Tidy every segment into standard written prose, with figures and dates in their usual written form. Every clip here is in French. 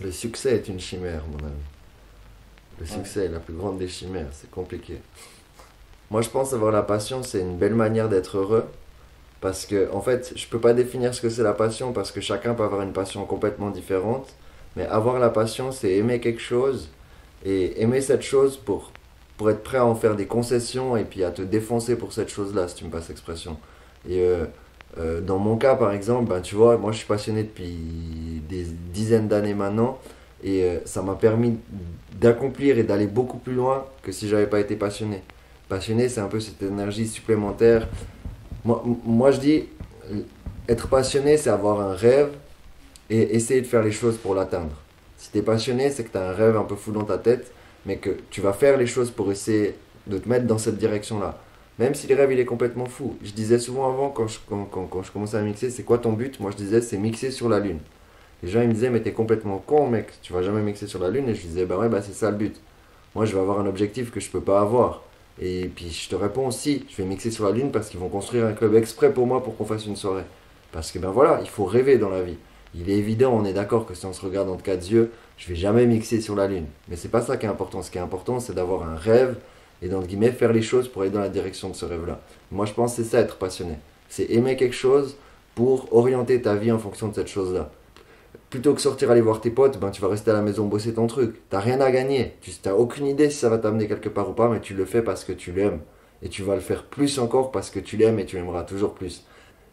Le succès est une chimère, mon ami. Le succès est la plus grande des chimères, c'est compliqué. Moi, je pense avoir la passion, c'est une belle manière d'être heureux. Parce que, en fait, je peux pas définir ce que c'est la passion parce que chacun peut avoir une passion complètement différente. Mais avoir la passion, c'est aimer quelque chose et aimer cette chose pour être prêt à en faire des concessions et puis à te défoncer pour cette chose-là, si tu me passes l'expression. Et dans mon cas, par exemple, ben, tu vois, moi je suis passionné depuis des dizaines d'années maintenant et ça m'a permis d'accomplir et d'aller beaucoup plus loin que si j'avais pas été passionné. Passionné, c'est un peu cette énergie supplémentaire. Moi je dis, être passionné, c'est avoir un rêve et essayer de faire les choses pour l'atteindre. Si tu es passionné, c'est que tu as un rêve un peu fou dans ta tête, mais que tu vas faire les choses pour essayer de te mettre dans cette direction-là. Même si le rêve il est complètement fou. Je disais souvent avant, quand je commençais à mixer, c'est quoi ton but? Moi je disais, c'est mixer sur la lune. Les gens ils me disaient, mais t'es complètement con mec, tu vas jamais mixer sur la lune. Et je disais, bah ouais, bah c'est ça le but. Moi je vais avoir un objectif que je peux pas avoir. Et puis je te réponds aussi, je vais mixer sur la lune parce qu'ils vont construire un club exprès pour moi pour qu'on fasse une soirée. Parce que ben voilà, il faut rêver dans la vie. Il est évident, on est d'accord que si on se regarde entre quatre yeux, je vais jamais mixer sur la lune. Mais c'est pas ça qui est important. Ce qui est important, c'est d'avoir un rêve et d'entre guillemets faire les choses pour aller dans la direction de ce rêve-là. Moi, je pense que c'est ça être passionné. C'est aimer quelque chose pour orienter ta vie en fonction de cette chose-là. Plutôt que sortir aller voir tes potes, ben tu vas rester à la maison bosser ton truc. T'as rien à gagner. Tu n'as aucune idée si ça va t'amener quelque part ou pas, mais tu le fais parce que tu l'aimes. Et tu vas le faire plus encore parce que tu l'aimes et tu l'aimeras toujours plus.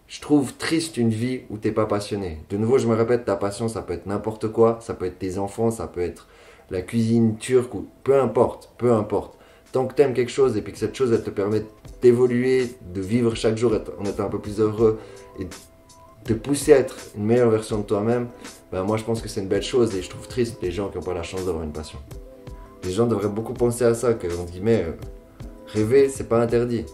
Je trouve triste une vie où t'es pas passionné. De nouveau, je me répète, ta passion, ça peut être n'importe quoi. Ça peut être tes enfants, ça peut être la cuisine turque ou peu importe, peu importe. Tant que t'aimes quelque chose et puis que cette chose, elle te permet d'évoluer, de vivre chaque jour en étant un peu plus heureux et de te pousser à être une meilleure version de toi-même, ben moi je pense que c'est une belle chose et je trouve triste les gens qui n'ont pas la chance d'avoir une passion. Les gens devraient beaucoup penser à ça, que entre guillemets, rêver, c'est pas interdit.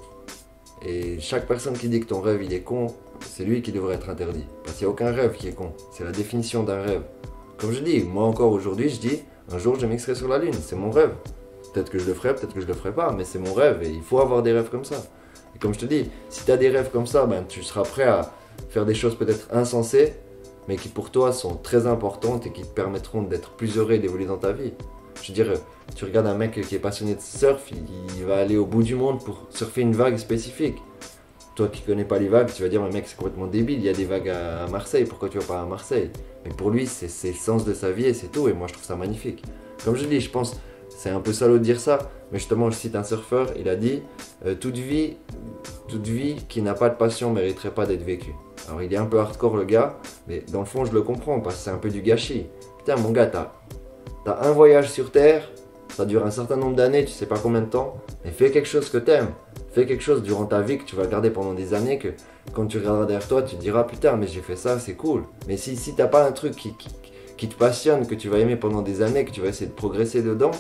Et chaque personne qui dit que ton rêve il est con, c'est lui qui devrait être interdit. Parce qu'il n'y a aucun rêve qui est con. C'est la définition d'un rêve. Comme je dis, moi encore aujourd'hui, je dis, un jour je mixerai sur la lune, c'est mon rêve. Peut-être que je le ferai, peut-être que je le ferai pas, mais c'est mon rêve et il faut avoir des rêves comme ça. Et comme je te dis, si tu as des rêves comme ça, ben, tu seras prêt à faire des choses peut-être insensées, mais qui pour toi sont très importantes et qui te permettront d'être plus heureux et d'évoluer dans ta vie. Je veux dire, tu regardes un mec qui est passionné de surf, il va aller au bout du monde pour surfer une vague spécifique. Toi qui connais pas les vagues, tu vas dire, mais mec, c'est complètement débile, il y a des vagues à Marseille, pourquoi tu vas pas à Marseille? Mais pour lui, c'est le sens de sa vie et c'est tout, et moi je trouve ça magnifique. Comme je dis, je pense, c'est un peu salaud de dire ça, mais justement, je cite un surfeur, il a dit, toute vie qui n'a pas de passion ne mériterait pas d'être vécue. Alors il est un peu hardcore le gars, mais dans le fond, je le comprends, parce que c'est un peu du gâchis. Putain, mon gars, t'as un voyage sur Terre, ça dure un certain nombre d'années, tu sais pas combien de temps, mais fais quelque chose que t'aimes. Fais quelque chose durant ta vie que tu vas garder pendant des années, que quand tu regarderas derrière toi, tu te diras putain, mais j'ai fait ça, c'est cool. Mais si t'as pas un truc qui te passionne, que tu vas aimer pendant des années, que tu vas essayer de progresser dedans,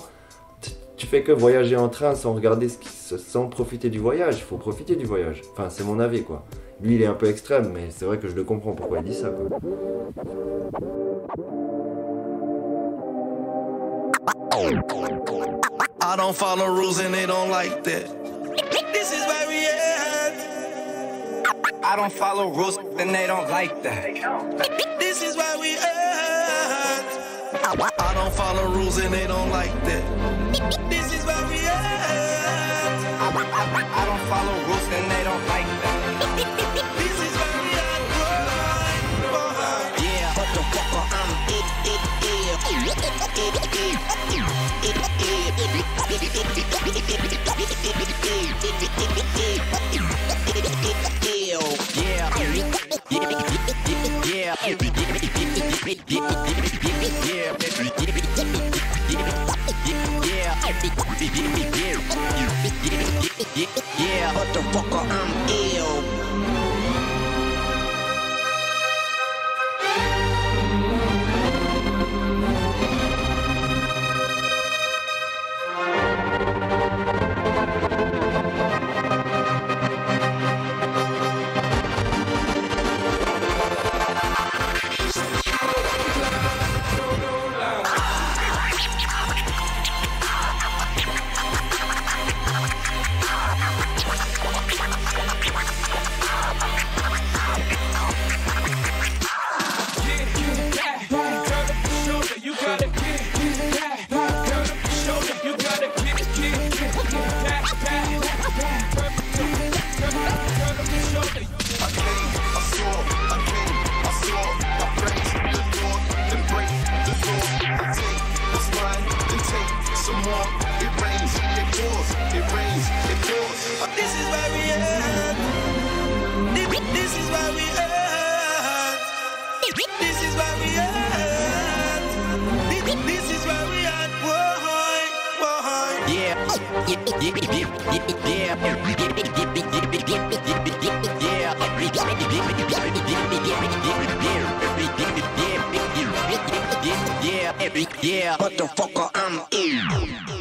tu fais que voyager en train sans regarder sans profiter du voyage. Il faut profiter du voyage. Enfin, c'est mon avis quoi. Lui, il est un peu extrême, mais c'est vrai que je le comprends pourquoi il dit ça quoi. I don't follow rules and they don't like that. This is where we at. I don't follow rules and they don't like that. This is where we at. I don't follow rules and they don't like that. This is where we at. I don't follow rules and they don't like that. This is where we at. Yeah, but the fucker I'm yeah, but the fucker I'm ill. Yeah, motherfucker, I'm in.